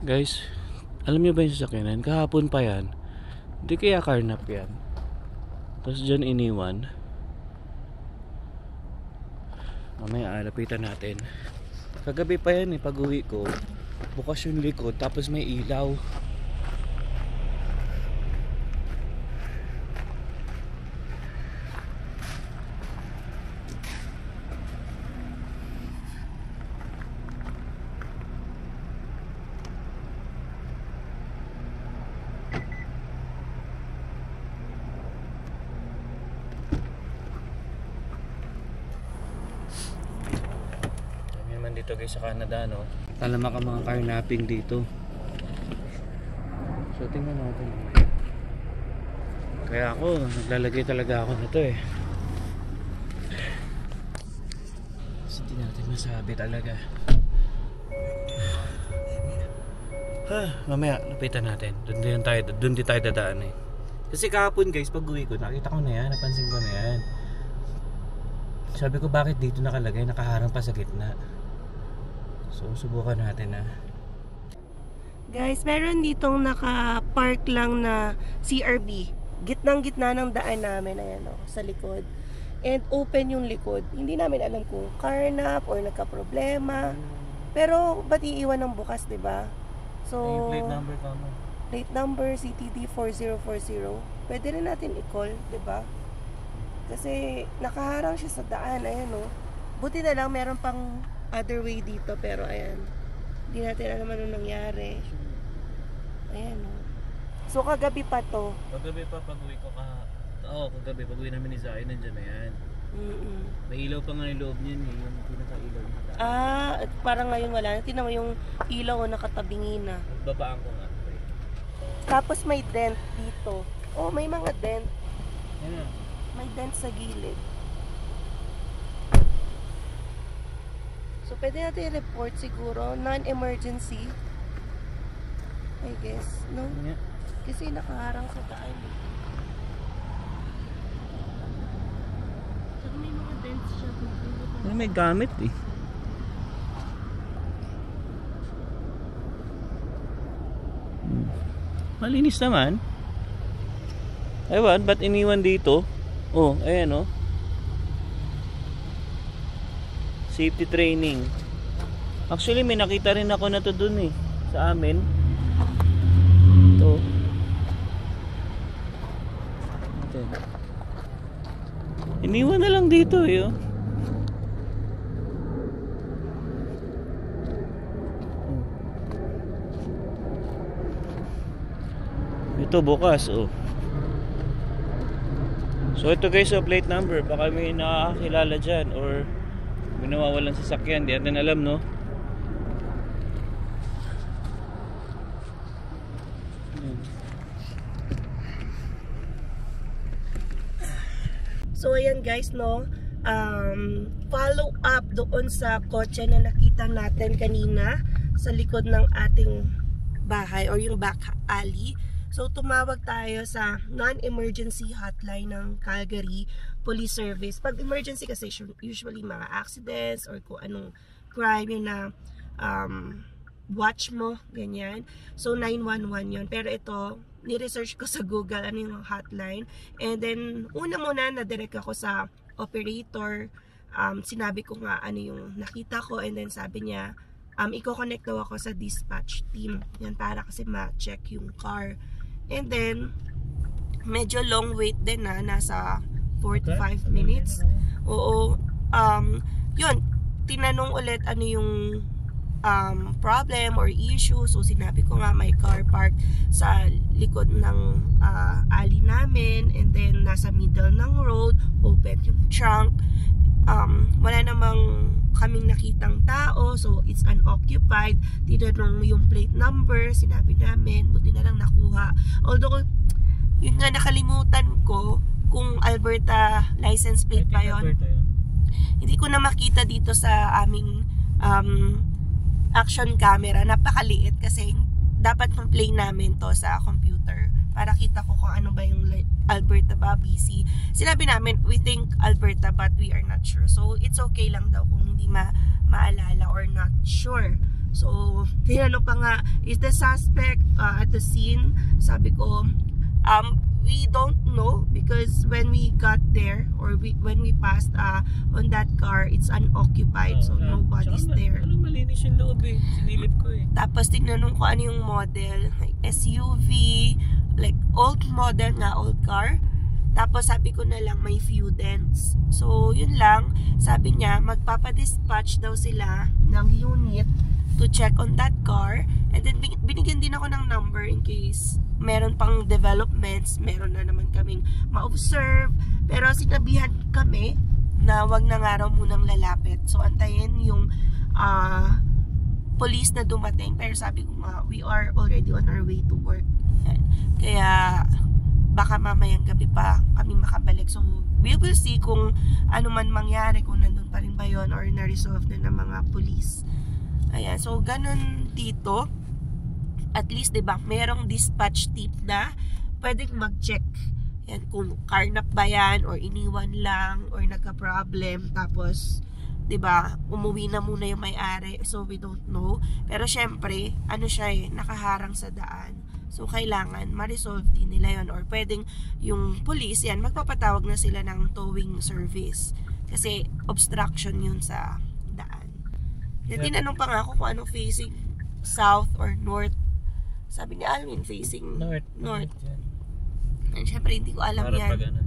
Guys, alam niyo ba yung sasakyanan? Kahapon pa yan. Hindi kaya karnap yan. Tapos dyan iniwan. Mamaya alapitan natin. Kagabi pa yan pag uwi ko. Bukas yung likod tapos may ilaw. Dito guys sa Canada, no? Talama ka mga carnapping dito. So tingnan natin. Kaya ako naglalagay talaga ako nito So hindi natin masabi talaga. Mamaya lapitan natin. Doon din tayo dadaan Kasi kahapon guys pag uwi ko nakita ko na yan, napansin ko na yan. Sabi ko bakit dito nakalagay, nakaharang pa sa gitna. So, subukan natin Guys, meron ditong naka-park lang na CRV. Gitnang-gitna ng daan namin, ayan sa likod. And open yung likod. Hindi namin alam kung carnap or nagka-problema. Pero, ba't iiwan ng bukas, diba? So, plate number ka mo. Plate number CTD 4040. Pwede rin natin i-call, diba? Kasi, nakaharang siya sa daan, ayan Buti na lang, meron pang other way dito, pero ayan, hindi natin alam anong nangyari. Ayan So kagabi pa to. Kagabi pa pag-uwi ko kagabi pag-uwi namin ni Zai, nandiyan na yan. May ilaw pa nga yung loob niyan yung pinaka-ilaw. Parang ngayon wala na. Tingnan mo yung ilaw nakatabingi na. Babaan ko nga. Tapos may dent dito. May mga dent. Ayan. May dent sa gilid. So, pwede natin i-report siguro. Non-emergency. I guess. No? Yeah. Kasi nakaharang sa daan. Saka may mga dents siya. May gamit Malinis naman. Ewan, ba't iniwan dito? Ayan safety training. Actually may nakita rin ako na to dun sa amin. Ito. Iniwan na lang dito Ito bukas So ito guys plate number. Baka may nakakilala dyan or may nawawalan sasakyan, di natin alam So ayan guys follow up doon sa kotse na nakita natin kanina sa likod ng ating bahay or yung back alley. So tumawag tayo sa non-emergency hotline ng Calgary Police Service. Pag emergency kasi usually mga accidents or kung anong crime yun na watch mo, ganyan. So 911 yun. Pero ito, ni-research ko sa Google ano yung hotline. And then una muna na-direct ako sa operator. Sinabi ko nga ano yung nakita ko and then sabi niya i-connect daw ako sa dispatch team. Yan para kasi ma-check yung car. And then, medyo long wait din nasa 45 minutes. Yun, tinanong ulit ano yung problem or issue. So, sinabi ko nga may car park sa likod ng alley namin. And then, nasa middle ng road, open yung trunk. Wala namang kaming nakitang tao, so it's unoccupied. Tinanong yung plate number, sinabi namin, buti na lang nakuha. Although, yun nga nakalimutan ko kung Alberta license plate pa yun. Hindi ko na makita dito sa aming action camera. Napakaliit kasi dapat play namin to sa computer para kita ko kung ano ba yung Alberta ba, BC. Sinabi namin, we think Alberta but we are not sure. So, it's okay lang daw kung hindi maalala or not sure. So, tinanong pa nga, is the suspect at the scene? Sabi ko, we don't know because when we got there or when we passed on that car, it's unoccupied, so nobody's there. Anong malinis yung loob eh, sinilip ko eh. Tapos tinanong ko ano yung model, like SUV, like old model nga, old car. Tapos sabi ko na lang may few dents. So yun lang, sabi niya magpapadispatch daw sila ng unit to check on that car. And then binigyan din ako ng number in case meron pang developments, meron na naman kaming ma-observe. Pero sinabihan kami na wag na nga raw munang lalapit. So antayin yung police na dumating. Pero sabi ko nga, we are already on our way to work. Kaya baka mamayang gabi pa kami makabalik. So we will see kung ano man mangyari, kung nandun pa rin ba yun or na-resolve na ng mga police. Ayan, so ganun dito. At least, diba, merong dispatch tip na pwedeng mag-check. Yan, kung carnap ba yan, or iniwan lang, or nagka-problem. Tapos, diba, umuwi na muna yung may-ari. So, we don't know. Pero syempre, ano siya eh, nakaharang sa daan. So, kailangan ma-resolve din nila yun. Or pwedeng yung police, yan, magpapatawag na sila ng towing service. Kasi, obstruction yun sa daan. Yeah. Tinanong pa nga ako kung anong facing south or north. Sabi ni Alvin, facing north. And syempre, hindi ko alam para yan.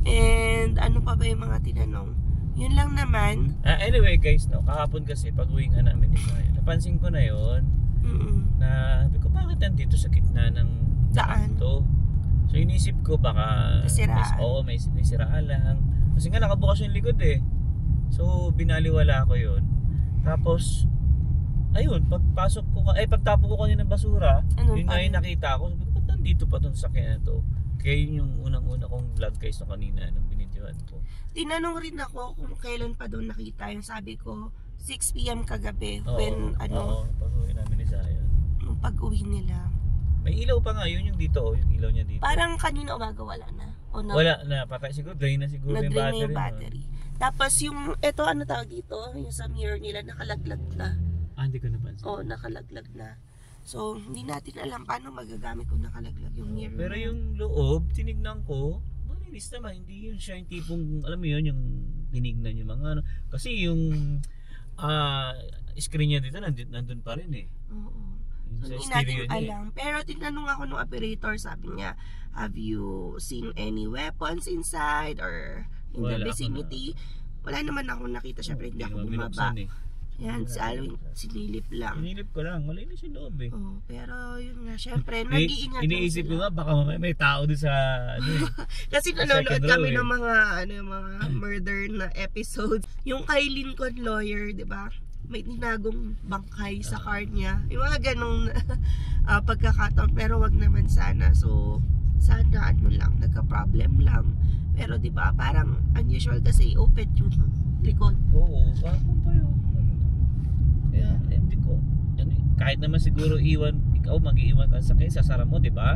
And ano pa ba yung mga tinanong? Yun lang naman. Anyway guys, no, kahapon kasi pag-uwi nga namin ni Maya, napansin ko na yun. Na sabi ko, bakit nandito sa gitna ng daan to? So inisip ko baka may siraan lang. Kasi nga nakabukas yung likod eh. So binaliwala ko yun. Tapos ayun, pagtapo ko kanina ng basura, yun nga yung nakita ko. Sabi ko, ba't nandito pa itong sakyan na to? Kaya yun yung unang-una kong vlog guys no kanina nung binidyoan ko. Tinanong rin ako kung kailan pa doon nakita yung sabi ko 6 PM kagabi pag-uwi namin ni Zion. Nung pag-uwi nila. May ilaw pa nga yun yung dito, yung ilaw niya dito. Parang kanina umaga wala na. O na, wala na, patay siguro, drain na siguro yung battery. Tapos yung, eto ano tawag dito, yung sa mirror nila nakalaglag na. Hindi ko napansin. Nakalaglag na. So, hindi natin alam paano magagamit kung nakalaglag yung mirror. Pero yung loob, tinignan ko, malinis naman. Hindi yun siya yung tipong, alam mo yun, yung tinignan yung mga ano. Kasi yung screen niya dito, nandun pa rin eh. Oo. So, hindi natin alam. Pero tinanong ako ng operator, sabi niya, have you seen any weapons inside or in the vicinity? Wala naman ako nakita. Syempre, hindi ako bumaba. Yan, si Alvin, sinilip lang. Sinilip ko lang, malinis yung loob eh. Pero yun nga, syempre, nag-iingat iniisip ko nga, baka may tao doon sa kasi nanonood kami ng mga murder na episodes. Yung kay Lincoln Lawyer, di ba? May tinagong bangkay sa car niya. Yung mga ganong pagkakataon, pero wag naman sana. So, sana ano lang, nagka-problem lang. Pero di ba, parang unusual kasi open yung likod. Oo, bakit pa yun? Kaya, hindi ko. Kahit naman siguro ikaw mag-iiwan ka sa sakyan, sasara mo, di ba?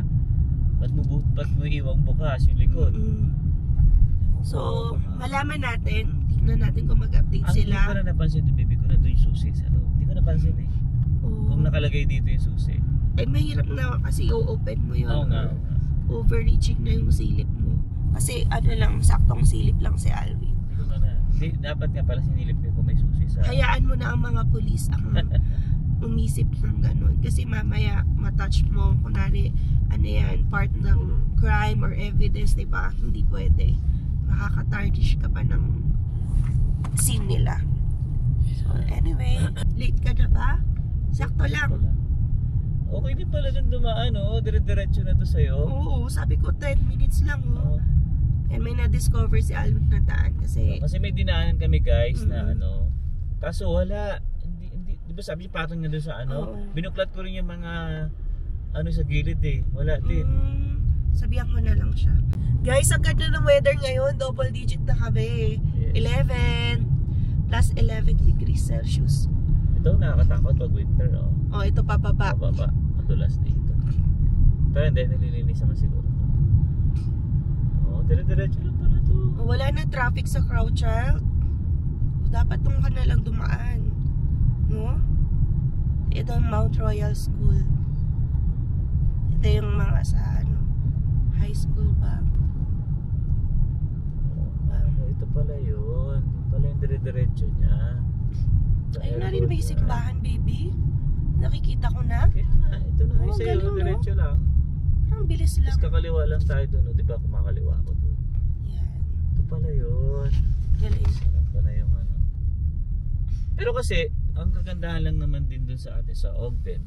Ba't mo iiwang bukas yung likod? So, malaman natin, tingnan natin kung mag-update sila. Hindi ko na napansin yung baby ko na doon yung susi sa loob. Hindi ko napansin eh. Kung nakalagay dito yung susi. Eh, mahirap na kasi i-open mo yun. Oo nga. Overreaching na yung silip mo. Kasi ano lang, saktong silip lang si Alvin. Dapat nga pala sinilip ko kung may susi sa... Hayaan mo na ang mga pulis ang umisip ng ganun. Kasi mamaya matouch mo, kunwari, ano yan, part ng crime or evidence, diba? Hindi pwede. Makaka-tarnish ka pa ng scene nila. So anyway, late ka na ba? Sakto lang. Okay din pala nang dumaan, dire-diretso na to sa'yo. Oo, sabi ko 10 minutes lang, And may na-discover si Alvin na daan kasi may dinaanan kami guys na kaso wala, hindi, di ba sabi patong na doon sa binuklat ko rin yung mga sa gilid eh, wala din. Sabihan ko na lang siya. Guys, ang ganda ng weather ngayon, double digit na kami. Yes. 11 plus 11 degrees Celsius. Ito nakakatakot pag winter, ito pababa. Madulas dito. Pero hindi, nililinis naman siguro. Dire-diretso lang pala to. Wala na traffic sa Crowchild. Dapat nung ka na lang dumaan. No? ito Mount Royal School. Ito yung mga sa high school ba? Ito pala yun. Ito pala yung dire-diretso niya. Ayun na rin ba yung simbahan, baby? Nakikita ko na. Kaya nga, ito na yung sa'yo. galing, no? Diretso lang. Ang bilis lang. Tapos kakaliwa lang tayo doon. Di ba kumakaliwa ako doon? Yan. Ito pala yun. Galing. Sarap pa na yung ano. Pero kasi, ang kagandahan lang naman din doon sa atin sa Ogden.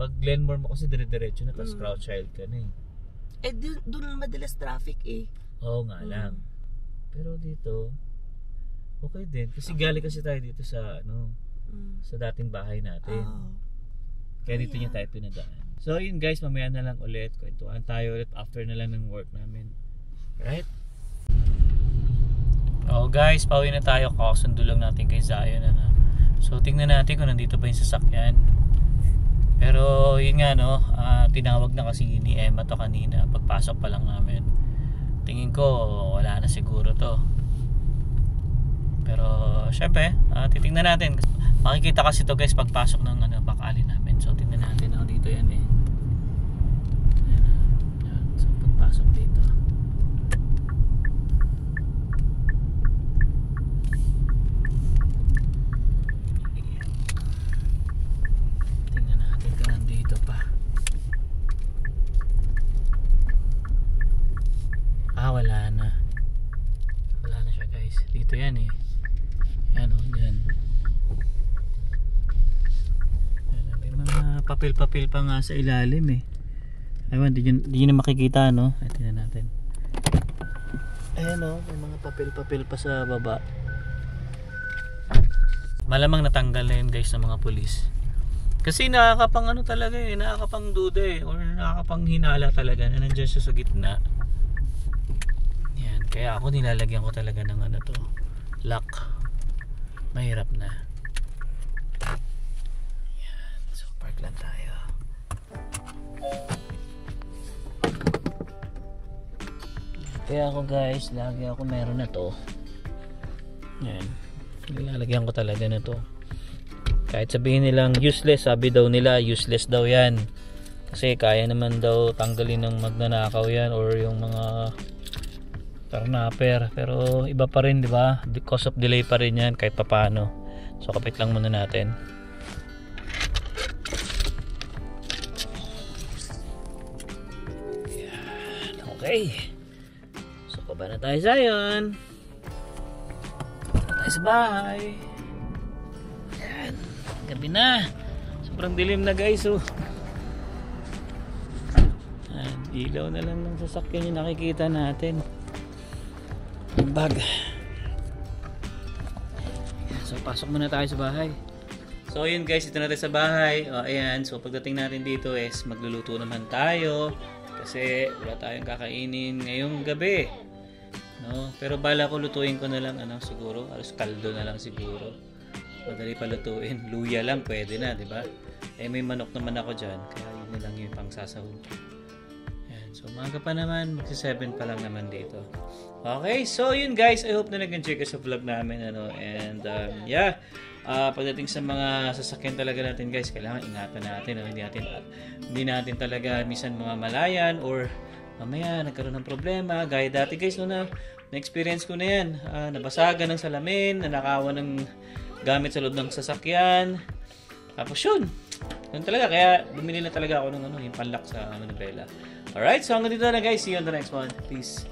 Pag Glenmore mo kasi dire-diretso na, tapos Crowchild ka na eh. Dun madalas traffic eh. Oo nga lang. Pero dito, okay din. Kasi galing kasi tayo dito sa sa dating bahay natin. Kaya dito niya tayo pinadaan. So yun guys, mamaya na lang ulit. Kwentuhan tayo ulit after na lang ng work namin. Right? Oh guys, pauwi na tayo. Kakasundo lang natin kay Zion. So tingnan natin kung nandito pa yung sasakyan. Pero yun nga tinawag na kasi ni Emma to kanina. Pagpasok pa lang namin. Tingin ko wala na siguro to. Pero syempre, titingnan natin. Makikita kasi to guys pagpasok ng back alley namin. So tingnan natin dito yan eh. Ayan. So pagpasok dito. Tingnan natin kung nandito pa. Wala na. Wala na siya guys. Dito yan eh. Yan dyan. May mga papel-papel pa nga sa ilalim eh. Ayun, di nyo na makikita Tingnan natin. Ayan may mga papel-papel pa sa baba. Malamang natanggal na yun guys ng mga pulis. Kasi nakakapang talaga eh. Nakakapang duda eh. Or nakakapang hinala talaga na nandyan siya sa gitna. Yan. Kaya ako nilalagyan ko talaga ng lock. Mahirap na. Yan. So park lang tayo. Kaya ako guys, lagi ako meron na to. Yan. Nilalagyan ko talaga na to. Kahit sabihin nilang useless, sabi daw nila useless daw yan. Kasi kaya naman daw tanggalin ng magnanakaw yan or yung mga karnaper, pero iba pa rin, di ba? Because of delay pa rin yan kahit papaano. So kapit lang muna natin. Yan. Okay. So baba na tayo Zion. Baba na tayo sa bahay. Yan. Gabi na. Sobrang dilim na guys. Yan. Ilaw na lang ng sasakyan yung nakikita natin. Bag. So pasok muna tayo sa bahay. So yun guys, ito na tayo sa bahay. Ayan, so pagdating natin dito is magluluto naman tayo kasi wala tayong kakainin ngayong gabi. Pero bala ko lutuin ko na lang siguro, alas kaldo na lang siguro. Madali pa lutuin. Luya lang pwede na, di ba? May manok naman ako diyan, kaya yun na lang yung pang sasahog. So umaga pa naman, magsi-7 pa lang naman dito. Okay, so yun guys, I hope na nag-enjoy ka sa vlog namin and pagdating sa mga sasakyan talaga natin guys, kailangan ingatan natin, hindi natin talaga minsan mga malayan or mamaya nagkaroon ng problema. Gaya dati guys, na-experience ko na yan, nabasagan ng salamin, nanakawan ng gamit sa loob ng sasakyan. Tapos yun talaga, kaya bumili na talaga ako ng yung panlock sa manubela. Alright, so hanggang dito na guys. See you on the next one. Peace.